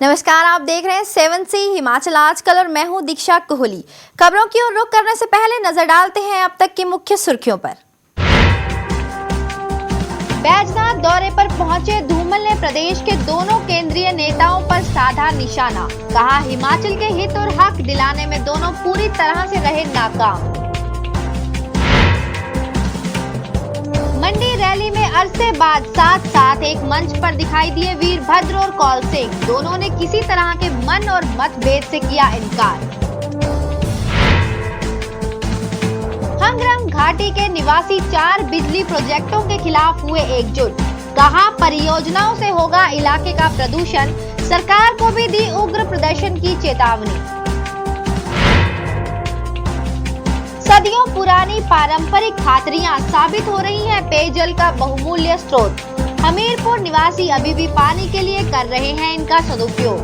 नमस्कार, आप देख रहे हैं 7C हिमाचल आजकल और मैं हूं दीक्षा कोहली। खबरों की ओर रुख करने से पहले नजर डालते हैं अब तक की मुख्य सुर्खियों पर। बैजनाथ दौरे पर पहुंचे धूमल ने प्रदेश के दोनों केंद्रीय नेताओं पर साधा निशाना। कहा, हिमाचल के हित और हक दिलाने में दोनों पूरी तरह से रहे नाकाम। मंडी रैली में अरसे बाद साथ साथ एक मंच पर दिखाई दिए वीरभद्र और कौल सिंह। दोनों ने किसी तरह के मन और मतभेद से किया इनकार। हंगरम घाटी के निवासी 4 बिजली प्रोजेक्टों के खिलाफ हुए एकजुट। कहा, परियोजनाओं से होगा इलाके का प्रदूषण। सरकार को भी दी उग्र प्रदर्शन की चेतावनी। सदियों पुरानी पारंपरिक खातरियां साबित हो रही हैं पेयजल का बहुमूल्य स्रोत। हमीरपुर निवासी अभी भी पानी के लिए कर रहे हैं इनका सदुपयोग।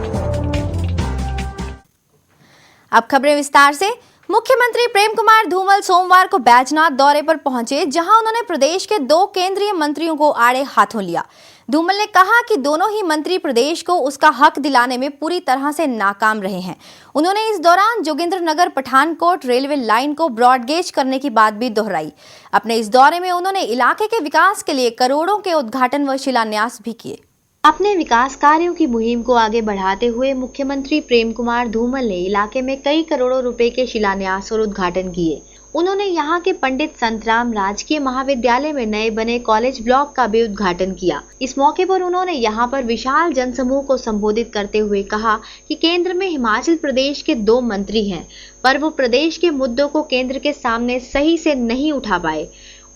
अब खबरें विस्तार से। मुख्यमंत्री प्रेम कुमार धूमल सोमवार को बैजनाथ दौरे पर पहुंचे, जहां उन्होंने प्रदेश के 2 केंद्रीय मंत्रियों को आड़े हाथों लिया। धूमल ने कहा कि दोनों ही मंत्री प्रदेश को उसका हक दिलाने में पूरी तरह से नाकाम रहे हैं। उन्होंने इस दौरान जोगिंद्रनगर पठानकोट रेलवे लाइन को ब्रॉडगेज करने की बात भी दोहराई। अपने इस दौरे में उन्होंने इलाके के विकास के लिए करोड़ों के उद्घाटन व शिलान्यास भी किए। अपने विकास कार्यों की मुहिम को आगे बढ़ाते हुए मुख्यमंत्री प्रेम कुमार धूमल ने इलाके में कई करोड़ों रुपए के शिलान्यास और उद्घाटन किए। उन्होंने यहां के पंडित संतराम राजकीय महाविद्यालय में नए बने कॉलेज ब्लॉक का भी उद्घाटन किया। इस मौके पर उन्होंने यहां पर विशाल जनसमूह को संबोधित करते हुए कहा कि केंद्र में हिमाचल प्रदेश के 2 मंत्री हैं, पर वो प्रदेश के मुद्दों को केंद्र के सामने सही से नहीं उठा पाए।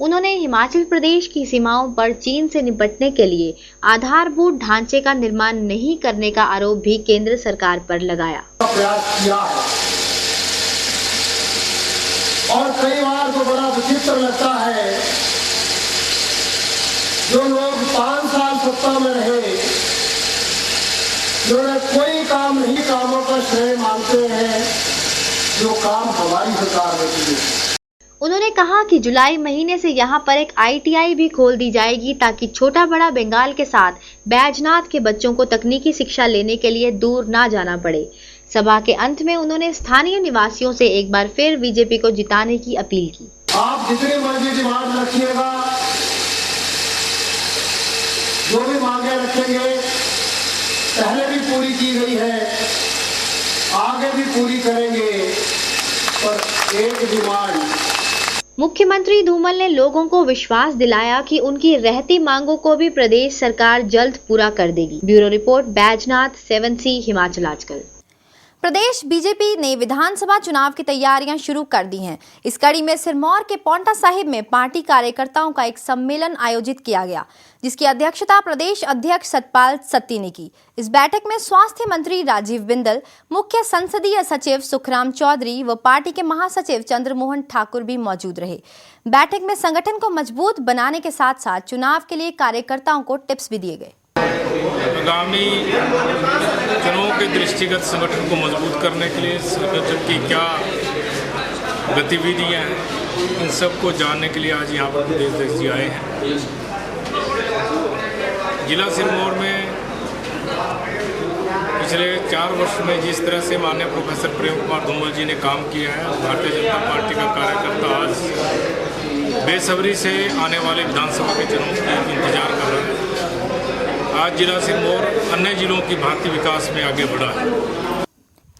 उन्होंने हिमाचल प्रदेश की सीमाओं पर चीन से निपटने के लिए आधारभूत ढांचे का निर्माण नहीं करने का आरोप भी केंद्र सरकार पर लगाया। और कई बार तो बड़ा विचित्र लगता है, जो लोग 5 साल सत्ता में रहे, जिन्होंने कोई काम नहीं, कामों का श्रेय मानते हैं जो काम हमारी सरकार ने किए। उन्होंने कहा कि जुलाई महीने से यहां पर एक ITI भी खोल दी जाएगी, ताकि छोटा बड़ा बंगाल के साथ बैजनाथ के बच्चों को तकनीकी शिक्षा लेने के लिए दूर ना जाना पड़े। सभा के अंत में उन्होंने स्थानीय निवासियों से एक बार फिर बीजेपी को जिताने की अपील की। आप जितनी मर्जी डिमांड रखिएगा, जो भी मांगे रखेंगे, पहले भी पूरी की गई है, आगे भी पूरी करेंगे, पर एक डिमांड। मुख्यमंत्री धूमल ने लोगों को विश्वास दिलाया कि उनकी रहती मांगों को भी प्रदेश सरकार जल्द पूरा कर देगी। Bureau report, Baijnath, 7C Himachal आजकल। प्रदेश बीजेपी ने विधानसभा चुनाव की तैयारियां शुरू कर दी हैं। इस कड़ी में सिरमौर के पौंटा साहिब में पार्टी कार्यकर्ताओं का एक सम्मेलन आयोजित किया गया, जिसकी अध्यक्षता प्रदेश अध्यक्ष सतपाल सत्ती ने की। इस बैठक में स्वास्थ्य मंत्री राजीव बिंदल, मुख्य संसदीय सचिव सुखराम चौधरी व पार्टी के महासचिव चंद्रमोहन ठाकुर भी मौजूद रहे। बैठक में संगठन को मजबूत बनाने के साथ साथ चुनाव के लिए कार्यकर्ताओं को टिप्स भी दिए गए। आगामी चुनाव के दृष्टिगत संगठन को मजबूत करने के लिए संगठन की क्या गतिविधियां हैं, इन सब को जानने के लिए आज यहाँ पर प्रदेश अध्यक्ष जी आए हैं। जिला सिरमौर में पिछले 4 वर्ष में जिस तरह से माननीय प्रोफेसर प्रेम कुमार धूमल जी ने काम किया है, भारतीय जनता पार्टी का कार्यकर्ता आज बेसब्री से आने वाले विधानसभा के चुनाव की इंतजार कर रहे हैं। आज जिला सिरमौर अन्य जिलों की भांति विकास में आगे बढ़ा है।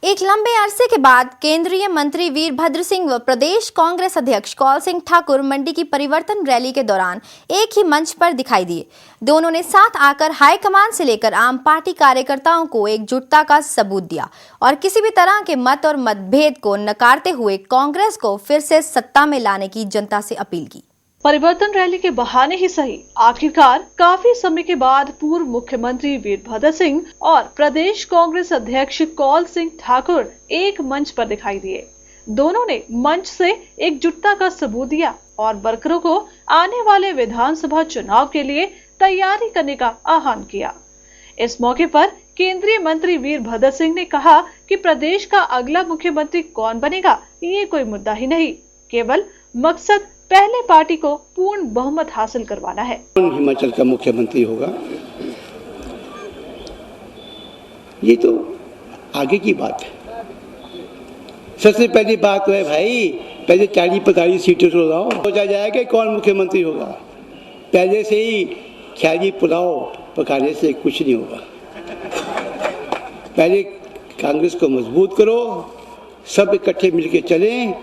एक लंबे अरसे के बाद केंद्रीय मंत्री वीरभद्र सिंह व प्रदेश कांग्रेस अध्यक्ष कौल सिंह ठाकुर मंडी की परिवर्तन रैली के दौरान एक ही मंच पर दिखाई दिए। दोनों ने साथ आकर हाईकमान से लेकर आम पार्टी कार्यकर्ताओं को एकजुटता का सबूत दिया और किसी भी तरह के मत और मतभेद को नकारते हुए कांग्रेस को फिर से सत्ता में लाने की जनता से अपील की। परिवर्तन रैली के बहाने ही सही, आखिरकार काफी समय के बाद पूर्व मुख्यमंत्री वीरभद्र सिंह और प्रदेश कांग्रेस अध्यक्ष कौल सिंह ठाकुर एक मंच पर दिखाई दिए। दोनों ने मंच से एकजुटता का सबूत दिया और वर्करों को आने वाले विधानसभा चुनाव के लिए तैयारी करने का आह्वान किया। इस मौके पर केंद्रीय मंत्री वीरभद्र सिंह ने कहा कि प्रदेश का अगला मुख्यमंत्री कौन बनेगा ये कोई मुद्दा ही नहीं, केवल मकसद पहले पार्टी को पूर्ण बहुमत हासिल करवाना है। हिमाचल का मुख्यमंत्री होगा ये तो आगे की बात है। सबसे पहली बात तो है भाई, पहले 40-45 सीटें तो लाओ, सोचा जाएगा कौन मुख्यमंत्री होगा। पहले से ही ख्याली पुलाव पकाने से कुछ नहीं होगा। पहले कांग्रेस को मजबूत करो, सब इकट्ठे मिलकर चलें,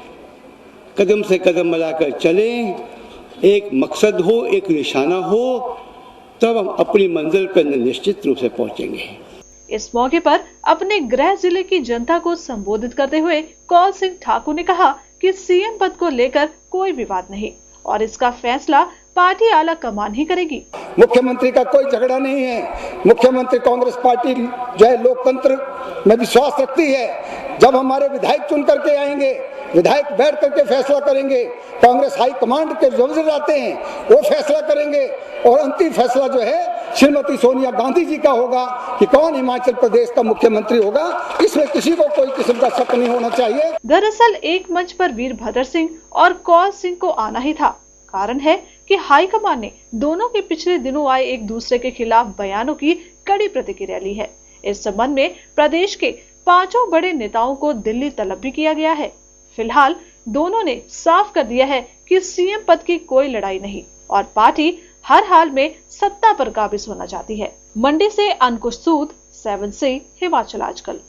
कदम से कदम मिलाकर चलें, एक मकसद हो, एक निशाना हो, तब हम अपनी मंजिल पर निश्चित रूप से पहुंचेंगे। इस मौके पर अपने गृह जिले की जनता को संबोधित करते हुए कौल सिंह ठाकुर ने कहा कि सीएम पद को लेकर कोई विवाद नहीं और इसका फैसला पार्टी आला कमान ही करेगी। मुख्यमंत्री का कोई झगड़ा नहीं है। मुख्यमंत्री कांग्रेस पार्टी जो है लोकतंत्र में विश्वास रखती है। जब हमारे विधायक चुन करके आएंगे, विधायक बैठ करके फैसला करेंगे, कांग्रेस हाई कमांड के जो वजीर आते हैं वो फैसला करेंगे और अंतिम फैसला जो है श्रीमती सोनिया गांधी जी का होगा कि कौन हिमाचल प्रदेश का मुख्यमंत्री होगा। इसमें किसी को कोई किस्म का शक नहीं होना चाहिए। दरअसल एक मंच पर वीरभद्र सिंह और कौल सिंह को आना ही था। कारण है कि हाईकमान ने दोनों के पिछले दिनों आए एक दूसरे के खिलाफ बयानों की कड़ी प्रतिक्रिया ली है। इस संबंध में प्रदेश के 5 बड़े नेताओं को दिल्ली तलब भी किया गया है। फिलहाल दोनों ने साफ कर दिया है कि सीएम पद की कोई लड़ाई नहीं और पार्टी हर हाल में सत्ता पर काबिज होना चाहती है। मंडी से अंकुश सूद, 7C हिमाचल आजकल।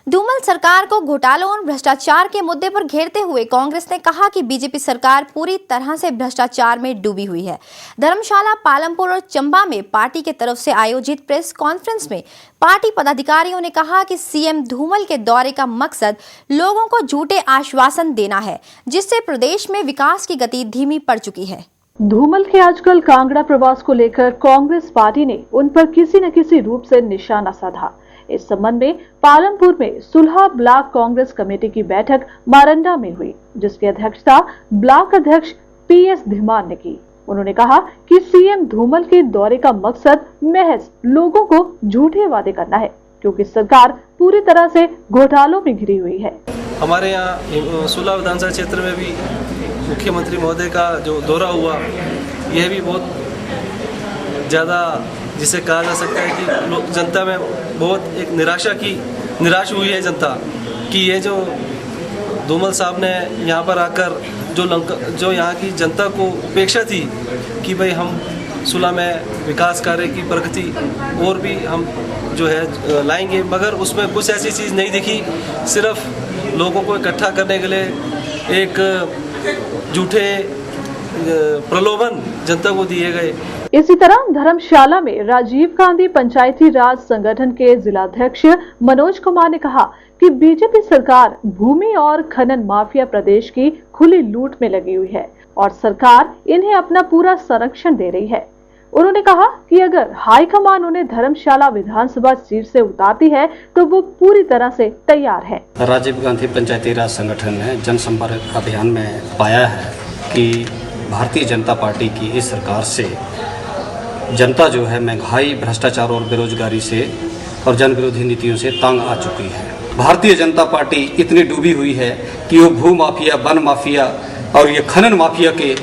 धूमल सरकार को घोटालों और भ्रष्टाचार के मुद्दे पर घेरते हुए कांग्रेस ने कहा कि बीजेपी सरकार पूरी तरह से भ्रष्टाचार में डूबी हुई है। धर्मशाला, पालमपुर और चंबा में पार्टी के तरफ से आयोजित प्रेस कॉन्फ्रेंस में पार्टी पदाधिकारियों ने कहा कि सीएम धूमल के दौरे का मकसद लोगों को झूठे आश्वासन देना है, जिससे प्रदेश में विकास की गति धीमी पड़ चुकी है। धूमल के आजकल कांगड़ा प्रवास को लेकर कांग्रेस पार्टी ने उन पर किसी न किसी रूप से निशाना साधा। इस संबंध में पालमपुर में सुलह ब्लॉक कांग्रेस कमेटी की बैठक मारंडा में हुई, जिसकी अध्यक्षता ब्लॉक अध्यक्ष PS धीमान ने की। उन्होंने कहा कि सीएम धूमल के दौरे का मकसद महज लोगों को झूठे वादे करना है, क्योंकि सरकार पूरी तरह से घोटालों में घिरी हुई है। हमारे यहाँ सुलह विधानसभा क्षेत्र में भी मुख्यमंत्री महोदय का जो दौरा हुआ, यह भी बहुत ज़्यादा जिसे कहा जा सकता है कि जनता में बहुत एक निराश हुई है जनता कि ये जो धूमल साहब ने यहाँ पर आकर जो यहाँ की जनता को अपेक्षा थी कि भाई हम सुलह में विकास कार्य की प्रगति और भी हम जो है लाएंगे, मगर उसमें कुछ ऐसी चीज़ नहीं दिखी। सिर्फ लोगों को इकट्ठा करने के लिए एक झूठे प्रलोभन जनता को दिए गए। इसी तरह धर्मशाला में राजीव गांधी पंचायती राज संगठन के जिलाध्यक्ष मनोज कुमार ने कहा कि बीजेपी सरकार भूमि और खनन माफिया प्रदेश की खुली लूट में लगी हुई है और सरकार इन्हें अपना पूरा संरक्षण दे रही है। उन्होंने कहा कि अगर हाईकमान उन्हें धर्मशाला विधानसभा सीट से उतारती है तो वो पूरी तरह से तैयार है। राजीव गांधी पंचायती राज संगठन ने जनसंपर्क अभियान में पाया है कि भारतीय जनता पार्टी की इस सरकार से जनता जो है महंगाई, भ्रष्टाचार और बेरोजगारी से और जन विरोधी नीतियों से तंग आ चुकी है। भारतीय जनता पार्टी इतनी डूबी हुई है कि वो भू माफिया, वन माफिया और ये खनन माफिया के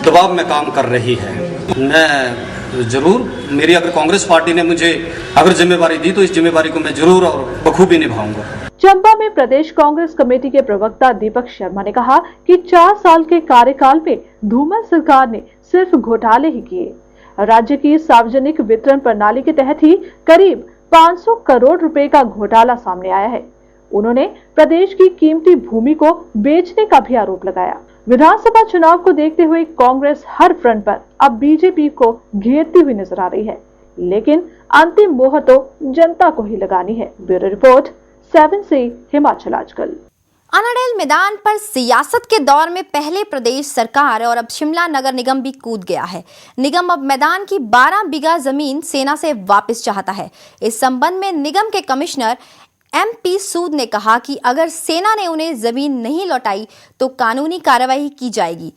दबाव में काम कर रही है। मैं जरूर, मेरी अगर कांग्रेस पार्टी ने मुझे अगर जिम्मेवारी दी तो इस जिम्मेवारी को मैं जरूर और बखूबी निभाऊंगा। चंबा में प्रदेश कांग्रेस कमेटी के प्रवक्ता दीपक शर्मा ने कहा कि 4 साल के कार्यकाल में धूमल सरकार ने सिर्फ घोटाले ही किए। राज्य की सार्वजनिक वितरण प्रणाली के तहत ही करीब 500 करोड़ रुपए का घोटाला सामने आया है। उन्होंने प्रदेश की कीमती भूमि को बेचने का भी आरोप लगाया। विधानसभा चुनाव को देखते हुए कांग्रेस हर फ्रंट पर अब बीजेपी को घेरती हुई नजर आ रही है, लेकिन अंतिम मोहर तो जनता को ही लगानी है। ब्यूरो रिपोर्ट, 7C हिमाचल आजकल। अनाडेल मैदान पर सियासत के दौर में पहले प्रदेश सरकार और अब शिमला नगर निगम भी कूद गया है। निगम अब मैदान की 12 बीघा जमीन सेना से वापस चाहता है। इस संबंध में निगम के कमिश्नर MP सूद ने कहा कि अगर सेना ने उन्हें जमीन नहीं लौटाई तो कानूनी कार्रवाई की जाएगी।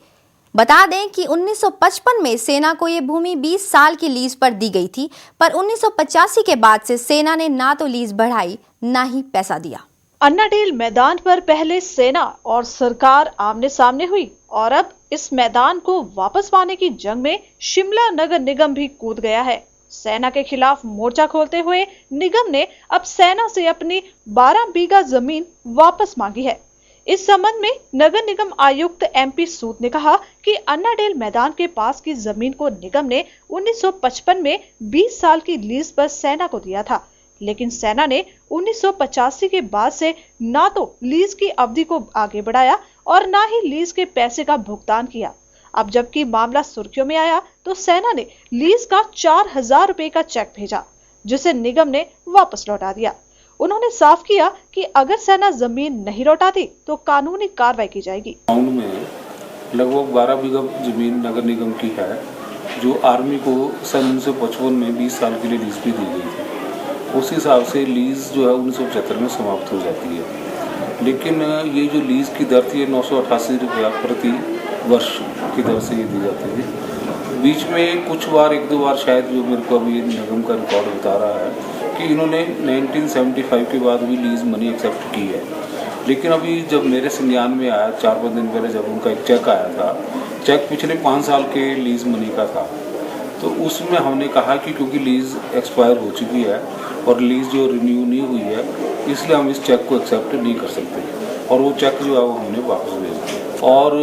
बता दें कि 1955 में सेना को ये भूमि 20 साल की लीज पर दी गई थी, पर 1985 के बाद से सेना ने ना तो लीज बढ़ाई ना ही पैसा दिया। अन्नाडेल मैदान पर पहले सेना और सरकार आमने सामने हुई और अब इस मैदान को वापस पाने की जंग में शिमला नगर निगम भी कूद गया है। सेना के खिलाफ मोर्चा खोलते हुए निगम ने अब सेना से अपनी 12 बीघा जमीन वापस मांगी है। इस संबंध में नगर निगम आयुक्त MP सूद ने कहा कि अन्नाडेल मैदान के पास की जमीन को निगम ने 1955 में 20 साल की लीज पर सेना को दिया था, लेकिन सेना ने 1985 के बाद से ना तो लीज की अवधि को आगे बढ़ाया और ना ही लीज के पैसे का भुगतान किया। अब जबकि मामला सुर्खियों में आया तो सेना ने लीज का 4000 रुपए का चेक भेजा, जिसे निगम ने वापस लौटा दिया। उन्होंने साफ किया कि अगर सेना जमीन नहीं लौटाती तो कानूनी कार्रवाई की जाएगी। ग्राउंड में लगभग 12 बीघा जमीन नगर निगम की है, जो आर्मी को सन 1955 में 20 साल के लिए लीज भी दी गई थी। उस हिसाब से लीज जो है 1975 में समाप्त हो जाती है, लेकिन ये जो लीज की दर थी 988 रुपया प्रति वर्ष की दर से ये दी जाती थी। बीच में कुछ बार एक दो बार शायद जो मेरे को अभी निगम का रिकॉर्ड बता रहा है कि इन्होंने 1975 के बाद भी लीज मनी एक्सेप्ट की है, लेकिन अभी जब मेरे संज्ञान में आया 4-5 दिन पहले जब उनका एक चेक आया था, चेक पिछले 5 साल के लीज मनी का था, तो उसमें हमने कहा कि क्योंकि लीज एक्सपायर हो चुकी है और लीज जो रिन्यू नहीं हुई है, इसलिए हम इस चेक को एक्सेप्ट नहीं कर सकते, और वो चेक जो है वो हमने वापस भेज दिया। और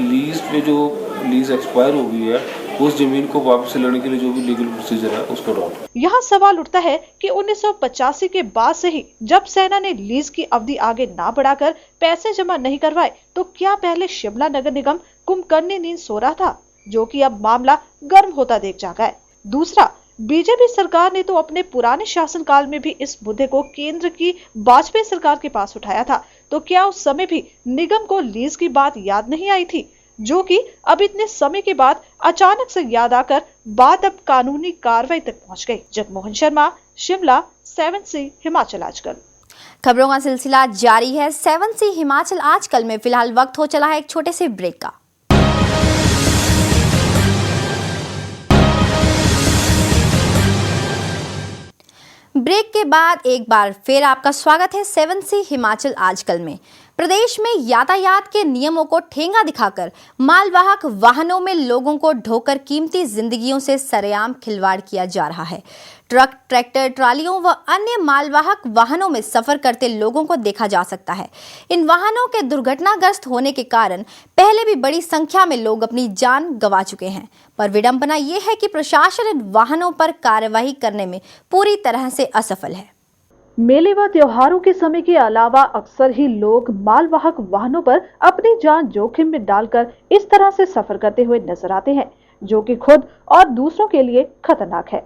लीज पे जो लीज एक्सपायर हो गई है उस जमीन को वापस लेने के लिए जो भी लीगल प्रोसीजर है उसको ड्रॉप। यहाँ सवाल उठता है कि 1985 के बाद से ही जब सेना ने लीज की अवधि आगे ना बढ़ाकर पैसे जमा नहीं करवाए, तो क्या पहले शिमला नगर निगम कुंभकर्णी नींद सो रहा था, जो कि अब मामला गर्म होता देख जागा है। दूसरा, बीजेपी सरकार ने तो अपने पुराने शासनकाल में भी इस मुद्दे को केंद्र की वाजपेयी सरकार के पास उठाया था, तो क्या उस समय भी निगम को लीज की बात याद नहीं आई थी, जो कि अब इतने समय के बाद अचानक से याद आकर बात अब कानूनी कार्रवाई तक पहुंच गई। जगमोहन शर्मा, शिमला, 7C हिमाचल आजकल। खबरों का सिलसिला जारी है 7C हिमाचल आजकल में। फिलहाल वक्त हो चला है एक छोटे से ब्रेक का। ब्रेक के बाद एक बार फिर आपका स्वागत है 7C हिमाचल आजकल में। प्रदेश में यातायात के नियमों को ठेंगा दिखाकर मालवाहक वाहनों में लोगों को ढोकर कीमती जिंदगियों से सरेआम खिलवाड़ किया जा रहा है। ट्रक, ट्रैक्टर, ट्रालियों व अन्य मालवाहक वाहनों में सफर करते लोगों को देखा जा सकता है। इन वाहनों के दुर्घटनाग्रस्त होने के कारण पहले भी बड़ी संख्या में लोग अपनी जान गंवा चुके हैं, पर विडंबना ये है कि प्रशासन इन वाहनों पर कार्यवाही करने में पूरी तरह से असफल है। मेले व त्योहारों के समय के अलावा अक्सर ही लोग मालवाहक वाहनों पर अपनी जान जोखिम में डालकर इस तरह से सफर करते हुए नजर आते हैं, जो कि खुद और दूसरों के लिए खतरनाक है।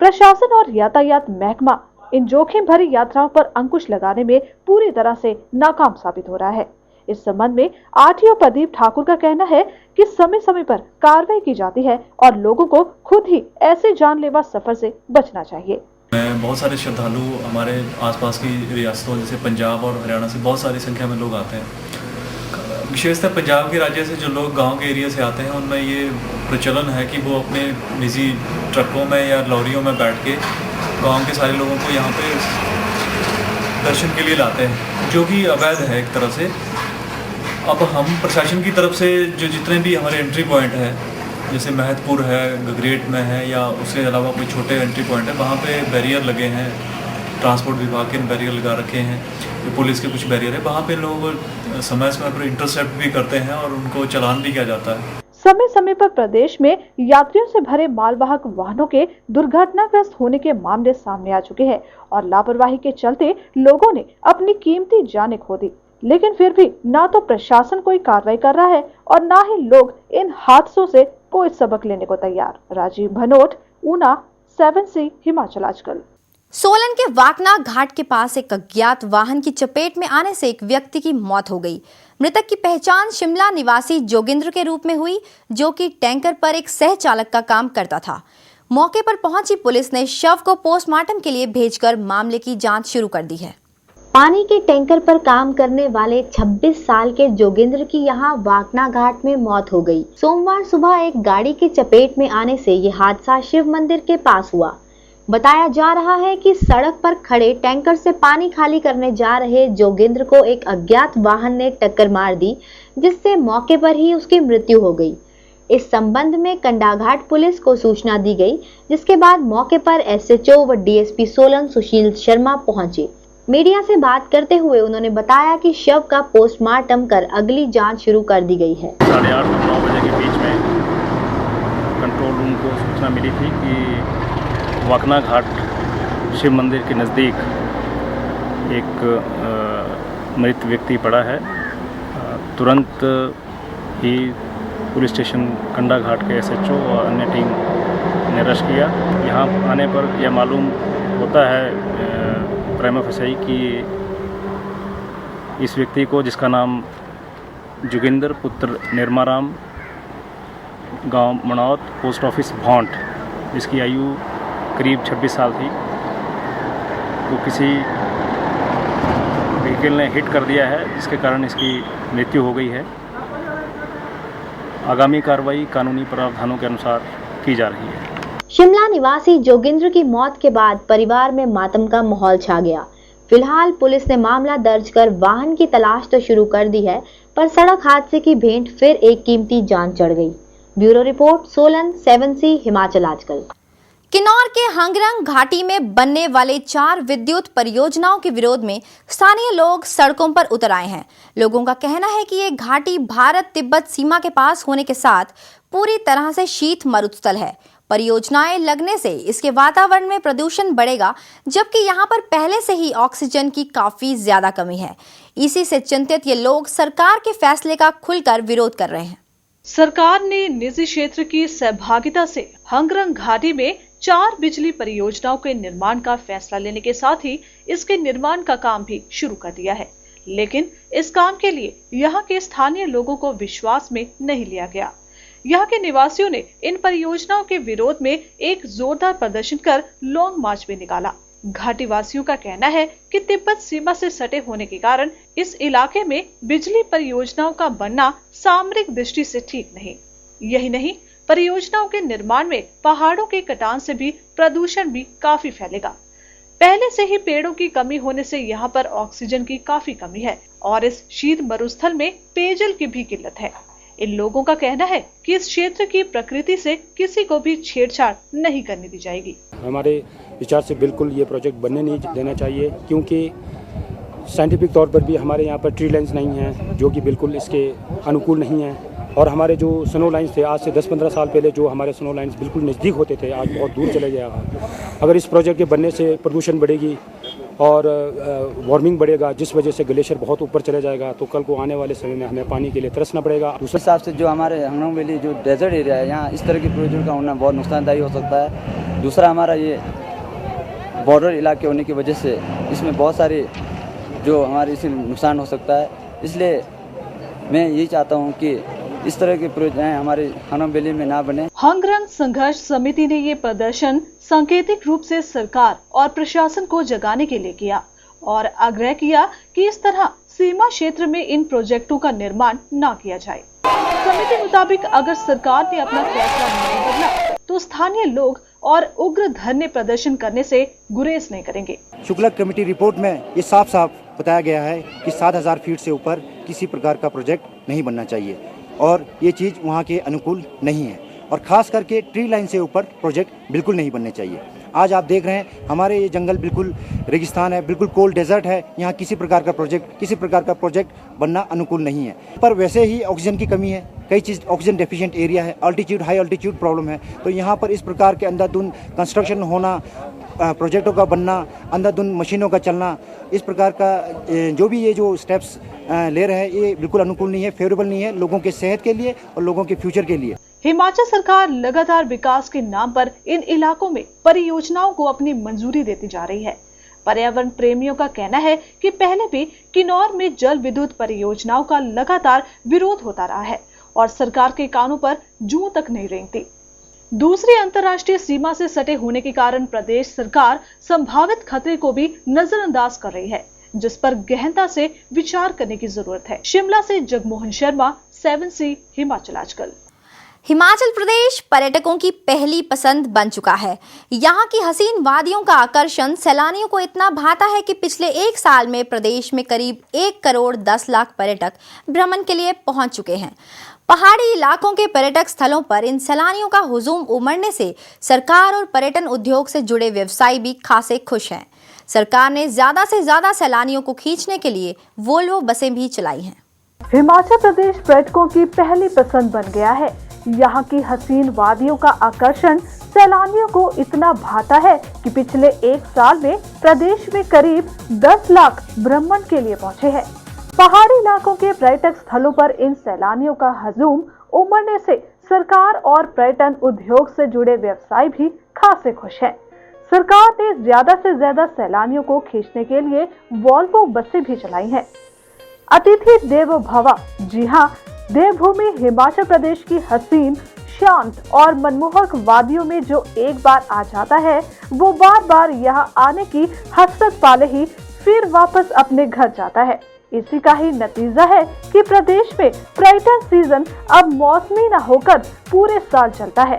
प्रशासन और यातायात महकमा इन जोखिम भरी यात्राओं पर अंकुश लगाने में पूरी तरह से नाकाम साबित हो रहा है। इस संबंध में RTO प्रदीप ठाकुर का कहना है कि समय समय पर कार्रवाई की जाती है और लोगों को खुद ही ऐसे जानलेवा सफर से बचना चाहिए। बहुत सारे श्रद्धालु हमारे आसपास की रियासतों जैसे पंजाब और हरियाणा से बहुत सारी संख्या में लोग आते हैं। विशेषतः पंजाब के राज्य से जो लोग गांव के एरिया से आते हैं, उनमें ये प्रचलन है कि वो अपने निजी ट्रकों में या लॉरियों में बैठ के गांव के सारे लोगों को यहाँ पे दर्शन के लिए लाते हैं, जो कि अवैध है एक तरह से। अब हम प्रशासन की तरफ से जो जितने भी हमारे एंट्री पॉइंट है, जैसे महतपुर है, गगरेट में है, या उसके अलावा कोई छोटे एंट्री पॉइंट है, वहाँ पे बैरियर लगे हैं, ट्रांसपोर्ट विभाग के बैरियर लगा रखे हैं, पुलिस के कुछ बैरियर है, वहाँ पे लोग समय समय पर इंटरसेप्ट भी करते हैं और उनको चालान भी किया जाता है। समय समय पर प्रदेश में यात्रियों से भरे मालवाहक वाहनों के दुर्घटनाग्रस्त होने के मामले सामने आ चुके हैं और लापरवाही के चलते लोगों ने अपनी कीमती जानें खो दी, लेकिन फिर भी ना तो प्रशासन कोई कार्रवाई कर रहा है और ना ही लोग इन हादसों से कोई सबक लेने को तैयार। राजीव भनोट, ऊना, 7C हिमाचल आजकल। सोलन के वाकना घाट के पास एक अज्ञात वाहन की चपेट में आने से एक व्यक्ति की मौत हो गई। मृतक की पहचान शिमला निवासी जोगिंद्र के रूप में हुई, जो कि टैंकर पर एक सह चालक का काम करता था। मौके पर पहुंची पुलिस ने शव को पोस्टमार्टम के लिए भेजकर मामले की जांच शुरू कर दी है। पानी के टैंकर पर काम करने वाले 26 साल के जोगिंद्र की यहां वाकना घाट में मौत हो गई। सोमवार सुबह एक गाड़ी की चपेट में आने से ये हादसा शिव मंदिर के पास हुआ। बताया जा रहा है कि सड़क पर खड़े टैंकर से पानी खाली करने जा रहे जोगिंद्र को एक अज्ञात वाहन ने टक्कर मार दी, जिससे मौके पर ही उसकी मृत्यु हो गई। इस संबंध में कंडाघाट पुलिस को सूचना दी गई, जिसके बाद मौके पर SHO व DSP सोलन सुशील शर्मा पहुंचे। मीडिया से बात करते हुए उन्होंने बताया कि शव का पोस्टमार्टम कर अगली जांच शुरू कर दी गई है। 8:30 और 9 बजे के बीच में कंट्रोल रूम को सूचना मिली थी कि वाकना घाट शिव मंदिर के नज़दीक एक मृत व्यक्ति पड़ा है। तुरंत ही पुलिस स्टेशन कंडाघाट के SHO और अन्य टीम ने रश किया। यहाँ आने पर यह मालूम होता है प्राइमा फेसाई कि इस व्यक्ति को, जिसका नाम जोगिंदर पुत्र निर्माराम, गांव मणौत, पोस्ट ऑफिस भौंट, जिसकी आयु करीब 26 साल थी, वो किसी व्हीकल ने हिट कर दिया है, जिसके कारण इसकी मृत्यु हो गई है। आगामी कार्रवाई कानूनी प्रावधानों के अनुसार की जा रही है। शिमला निवासी जोगिंद्र की मौत के बाद परिवार में मातम का माहौल छा गया। फिलहाल पुलिस ने मामला दर्ज कर वाहन की तलाश तो शुरू कर दी है, पर सड़क हादसे की भेंट फिर एक कीमती जान चढ़ गई। Bureau report, Solan, 7C Himachal आजकल। किन्नौर के हंगरंग घाटी में बनने वाले 4 विद्युत परियोजनाओं के विरोध में स्थानीय लोग सड़कों पर उतर आए हैं। लोगों का कहना है कि ये घाटी भारत तिब्बत सीमा के पास होने के साथ पूरी तरह से शीत मरुस्थल है। परियोजनाएं लगने से इसके वातावरण में प्रदूषण बढ़ेगा, जबकि यहाँ पर पहले से ही ऑक्सीजन की काफी ज्यादा कमी है। इसी से चिंतित ये लोग सरकार के फैसले का खुलकर विरोध कर रहे हैं। सरकार ने निजी क्षेत्र की सहभागिता से हंगरंग घाटी में 4 बिजली परियोजनाओं के निर्माण का फैसला लेने के साथ ही इसके निर्माण का काम भी शुरू कर दिया है, लेकिन इस काम के लिए यहाँ के स्थानीय लोगों को विश्वास में नहीं लिया गया। यहाँ के निवासियों ने इन परियोजनाओं के विरोध में एक जोरदार प्रदर्शन कर लॉन्ग मार्च भी निकाला। घाटी वासियों का कहना है कि तिब्बत सीमा से सटे होने के कारण इस इलाके में बिजली परियोजनाओं का बनना सामरिक दृष्टि से ठीक नहीं। यही नहीं, परियोजनाओं के निर्माण में पहाड़ों के कटान से भी प्रदूषण भी काफी फैलेगा। पहले से ही पेड़ों की कमी होने से यहाँ पर ऑक्सीजन की काफी कमी है और इस शीत मरुस्थल में पेयजल की भी किल्लत है। इन लोगों का कहना है कि इस क्षेत्र की प्रकृति से किसी को भी छेड़छाड़ नहीं करने दी जाएगी। हमारे विचार से बिल्कुल ये प्रोजेक्ट बनने नहीं देना चाहिए, क्योंकि साइंटिफिक तौर पर भी हमारे यहाँ पर ट्री लाइन्स नहीं हैं, जो कि बिल्कुल इसके अनुकूल नहीं है। और हमारे जो स्नो लाइन्स थे, आज से 10-15 साल पहले जो हमारे स्नो लाइन्स बिल्कुल नज़दीक होते थे, आज बहुत दूर चले गया है। अगर इस प्रोजेक्ट के बनने से प्रदूषण बढ़ेगी और वार्मिंग बढ़ेगा, जिस वजह से ग्लेशियर बहुत ऊपर चले जाएगा, तो कल को आने वाले समय में हमें पानी के लिए तरसना पड़ेगा। दूसरे हिसाब से जो हमारे हंगरंग वैली जो डेजर्ट एरिया है, यहाँ इस तरह की प्रोजेक्ट का होना बहुत नुकसानदायी हो सकता है। दूसरा, हमारा ये बॉर्डर इलाके होने की वजह से इसमें बहुत सारे जो हमारे इससे नुकसान हो सकता है। इसलिए मैं यही चाहता हूँ कि इस तरह के प्रोजेक्ट हमारे हंगरंग वैली में ना बने। हंगरंग संघर्ष समिति ने ये प्रदर्शन सांकेतिक रूप से सरकार और प्रशासन को जगाने के लिए किया और आग्रह किया कि इस तरह सीमा क्षेत्र में इन प्रोजेक्टों का निर्माण न किया जाए। समिति मुताबिक अगर सरकार ने अपना फैसला नहीं बदला तो स्थानीय लोग और उग्र धरने प्रदर्शन करने से गुरेज नहीं करेंगे। शुक्ला कमेटी रिपोर्ट में ये साफ साफ बताया गया है कि 7000 फीट से ऊपर किसी प्रकार का प्रोजेक्ट नहीं बनना चाहिए और ये चीज़ वहाँ के अनुकूल नहीं है, और ख़ास करके ट्री लाइन से ऊपर प्रोजेक्ट बिल्कुल नहीं बनने चाहिए। आज आप देख रहे हैं हमारे ये जंगल बिल्कुल रेगिस्तान है, बिल्कुल कोल्ड डेजर्ट है। यहाँ किसी प्रकार का प्रोजेक्ट बनना अनुकूल नहीं है। पर वैसे ही ऑक्सीजन की कमी है, कई चीज़ ऑक्सीजन डेफिशिएंट एरिया है, हाई अल्टीट्यूड प्रॉब्लम है। तो यहाँ पर इस प्रकार के अंधाधुंध कंस्ट्रक्शन होना, प्रोजेक्टों का बनना, अंधाधुंध मशीनों का चलना, इस प्रकार का जो भी ये जो स्टेप्स ले रहे हैं, ये बिल्कुल अनुकूल नहीं है, फेवरेबल नहीं है लोगों के सेहत के लिए और लोगों के फ्यूचर के लिए। हिमाचल सरकार लगातार विकास के नाम पर इन इलाकों में परियोजनाओं को अपनी मंजूरी देती जा रही है। पर्यावरण प्रेमियों का कहना है कि पहले भी किन्नौर में जल विद्युत परियोजनाओं का लगातार विरोध होता रहा है और सरकार के कानों पर जूं तक नहीं रेंगती। दूसरी अंतर्राष्ट्रीय सीमा से सटे होने के कारण प्रदेश सरकार संभावित खतरे को भी नजरअंदाज कर रही है, जिस पर गहनता से विचार करने की जरूरत है। शिमला से जगमोहन शर्मा, 7C हिमाचल आजकल। हिमाचल प्रदेश पर्यटकों की पहली पसंद बन चुका है। यहाँ की हसीन वादियों का आकर्षण सैलानियों को इतना भाता है कि पिछले एक साल में प्रदेश में करीब 1 करोड़ 10 लाख पर्यटक भ्रमण के लिए पहुंच चुके हैं। पहाड़ी इलाकों के पर्यटक स्थलों पर इन सैलानियों का हुजूम उमड़ने से सरकार और पर्यटन उद्योग से जुड़े व्यवसायी भी खासे खुश हैं। सरकार ने ज्यादा से ज्यादा सैलानियों को खींचने के लिए वोल्वो बसें भी चलाई हैं। हिमाचल प्रदेश पर्यटकों की पहली पसंद बन गया है। यहाँ की हसीन वादियों का आकर्षण सैलानियों को इतना भाता है कि पिछले एक साल में प्रदेश में करीब 10 लाख भ्रमण के लिए पहुँचे हैं। पहाड़ी इलाकों के पर्यटक स्थलों पर इन सैलानियों का हजूम उमड़ने से सरकार और पर्यटन उद्योग से जुड़े व्यवसायी भी खासे खुश हैं। सरकार ने ज्यादा से ज्यादा सैलानियों को खींचने के लिए वोल्वो बसें भी चलाई हैं। अतिथि देवो भव, जी हाँ, देवभूमि हिमाचल प्रदेश की हसीन, शांत और मनमोहक वादियों में जो एक बार आ जाता है वो बार बार यहाँ आने की हसरत पाले ही फिर वापस अपने घर जाता है। इसी का ही नतीजा है कि प्रदेश में पर्यटन सीजन अब मौसमी न होकर पूरे साल चलता है।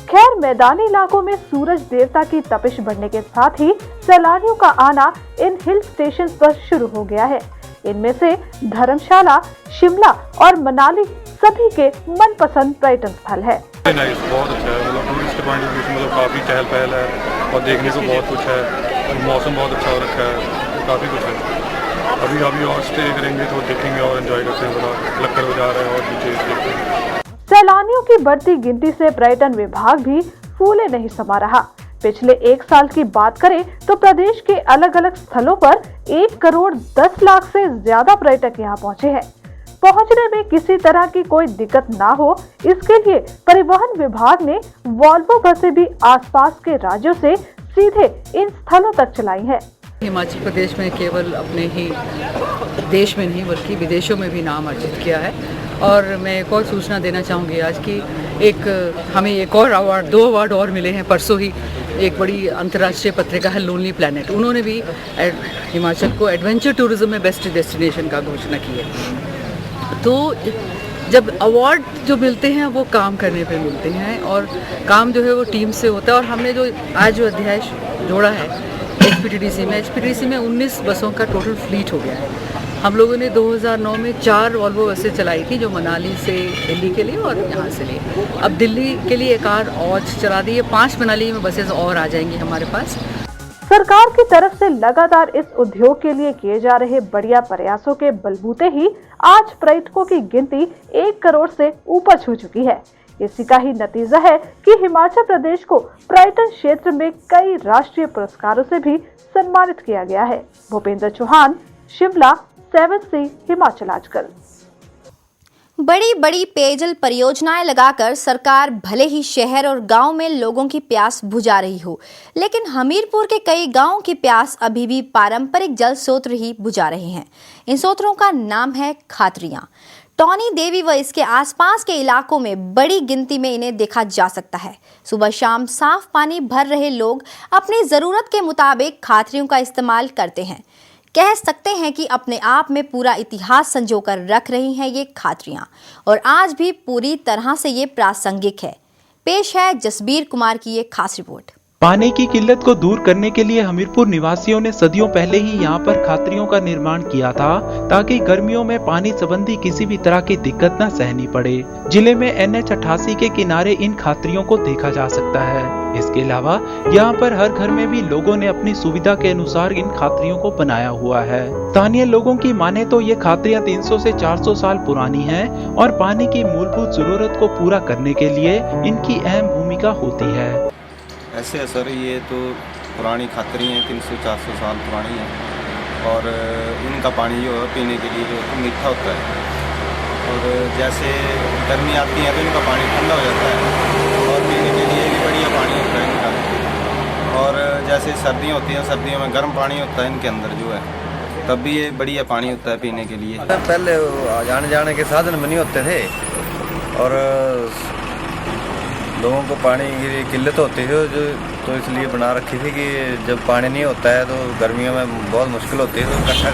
खैर, मैदानी इलाकों में सूरज देवता की तपिश बढ़ने के साथ ही सैलानियों का आना इन हिल स्टेशन पर शुरू हो गया है। इनमें से धर्मशाला, शिमला और मनाली सभी के मनपसंद पर्यटन स्थल है। बहुत अच्छा है, मतलब टूरिस्ट पॉइंट ऑफ व्यू से मतलब काफी चहल पहल है और देखने को बहुत कुछ है। मौसम बहुत अच्छा हो रखा है, काफी कुछ है। अभी और स्टे करेंगे तो देखेंगे और एंजॉय करते हैं। लक्कड़ बाजार है और भी चीज देखते हैं। सैलानियों की बढ़ती गिनती से पर्यटन विभाग भी फूले नहीं समा रहा। पिछले एक साल की बात करें तो प्रदेश के अलग अलग स्थलों पर 1 करोड़ 10 लाख से ज्यादा पर्यटक यहाँ पहुँचे हैं। पहुँचने में किसी तरह की कोई दिक्कत ना हो, इसके लिए परिवहन विभाग ने वोल्वो बसें भी आसपास के राज्यों से सीधे इन स्थलों तक चलाई है। हिमाचल प्रदेश में केवल अपने ही देश में नहीं बल्कि विदेशों में भी नाम अर्जित किया है। और मैं एक और सूचना देना चाहूँगी आज की, हमें एक और अवार्ड, 2 अवार्ड और मिले हैं। परसों ही एक बड़ी अंतर्राष्ट्रीय पत्रिका है लोनली प्लैनेट, उन्होंने भी हिमाचल को एडवेंचर टूरिज्म में बेस्ट डेस्टिनेशन का घोषणा की है। तो जब अवार्ड जो मिलते हैं वो काम करने पे मिलते हैं और काम जो है वो टीम से होता है। और हमने जो आज जो अध्याय जोड़ा है एचपीटीडीसी में 19 बसों का टोटल फ्लीट हो गया है। हम लोगों ने 2009 में 4 वॉल्वो बसें चलाई थी जो मनाली से दिल्ली के लिए और यहाँ से लिए। अब दिल्ली के लिए एक और चला दी है, 5 मनाली में बसेस और आ जाएंगी हमारे पास। सरकार की तरफ से लगातार इस उद्योग के लिए किए जा रहे बढ़िया प्रयासों के बलबूते ही आज पर्यटकों की गिनती 1 करोड़ से ऊपर छू चुकी है। इसी का ही नतीजा है कि हिमाचल प्रदेश को पर्यटन क्षेत्र में कई राष्ट्रीय पुरस्कारों से भी सम्मानित किया गया है। भूपेंद्र चौहान, शिमला, 7C हिमाचल आजकल। बड़ी बड़ी पेयजल परियोजनाएं लगाकर सरकार भले ही शहर और गांव में लोगों की प्यास बुझा रही हो, लेकिन हमीरपुर के कई गांवों की प्यास अभी भी पारंपरिक जल स्रोत ही बुझा रहे हैं। इन स्रोतों का नाम है खातरियां। टॉनी देवी व इसके आसपास के इलाकों में बड़ी गिनती में इन्हें देखा जा सकता है। सुबह शाम साफ पानी भर रहे लोग अपनी जरूरत के मुताबिक खातरियों का इस्तेमाल करते हैं। कह सकते हैं कि अपने आप में पूरा इतिहास संजोकर रख रही हैं ये खातरियां और आज भी पूरी तरह से ये प्रासंगिक है। पेश है जसबीर कुमार की ये खास रिपोर्ट। पानी की किल्लत को दूर करने के लिए हमीरपुर निवासियों ने सदियों पहले ही यहाँ पर खातरियों का निर्माण किया था ताकि गर्मियों में पानी संबंधी किसी भी तरह की दिक्कत न सहनी पड़े। जिले में NH 88 के किनारे इन खातरियों को देखा जा सकता है। इसके अलावा यहाँ पर हर घर में भी लोगों ने अपनी सुविधा के अनुसार इन खातरियों को बनाया हुआ है। स्थानीय लोगों की माने तो ये खातरियाँ 300 से 400 साल पुरानी हैं और पानी की मूलभूत जरूरत को पूरा करने के लिए इनकी अहम भूमिका होती है। ऐसे है सर, ये तो पुरानी खातरी हैं, 300-400 साल पुरानी हैं और इनका पानी जो है पीने के लिए जो मीठा होता है और जैसे गर्मी आती है तो इनका पानी ठंडा हो जाता है और पीने के लिए भी बढ़िया पानी होता है इनका। और जैसे सर्दियाँ होती हैं, सर्दियों में गर्म पानी होता है इनके अंदर जो है, तब भी ये बढ़िया पानी होता है पीने के लिए। पहले आने जाने के साधन भी नहीं होते थे और लोगों को पानी की किल्लत होती थी तो इसलिए बना रखी थी कि जब पानी नहीं होता है तो गर्मियों में बहुत मुश्किल होती है तो इकट्ठा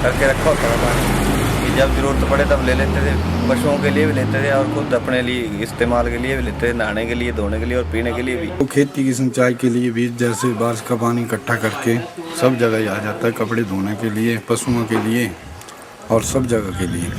करके रखा होता है पानी। कि जब ज़रूरत पड़े तब ले लेते थे, पशुओं के लिए भी लेते थे और खुद अपने लिए इस्तेमाल के लिए भी लेते थे, नहाने के लिए, धोने के लिए और पीने के लिए भी। तो खेती की सिंचाई के लिए भी जैसे बारिश का पानी इकट्ठा करके सब जगह आ जाता है, कपड़े धोने के लिए, पशुओं के लिए और सब जगह के लिए।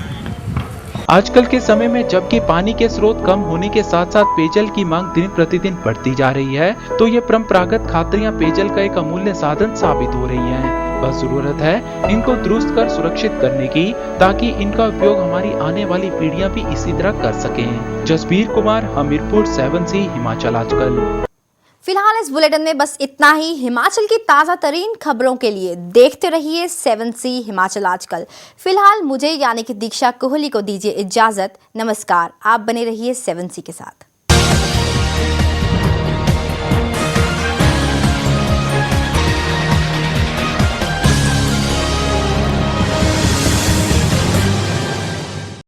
आजकल के समय में जबकि पानी के स्रोत कम होने के साथ साथ पेयजल की मांग दिन प्रतिदिन बढ़ती जा रही है, तो ये परंपरागत खातरियां पेयजल का एक अमूल्य साधन साबित हो रही हैं। बस जरूरत है इनको दुरुस्त कर सुरक्षित करने की, ताकि इनका उपयोग हमारी आने वाली पीढ़ियां भी इसी तरह कर सकें। जसबीर कुमार, हमीरपुर, 7C, हिमाचल आजकल। फिलहाल इस बुलेटिन में बस इतना ही। हिमाचल की ताज़ा तरीन खबरों के लिए देखते रहिए 7C हिमाचल आजकल। फिलहाल मुझे यानी कि दीक्षा कोहली को दीजिए इजाजत। नमस्कार। आप बने रहिए 7C के साथ।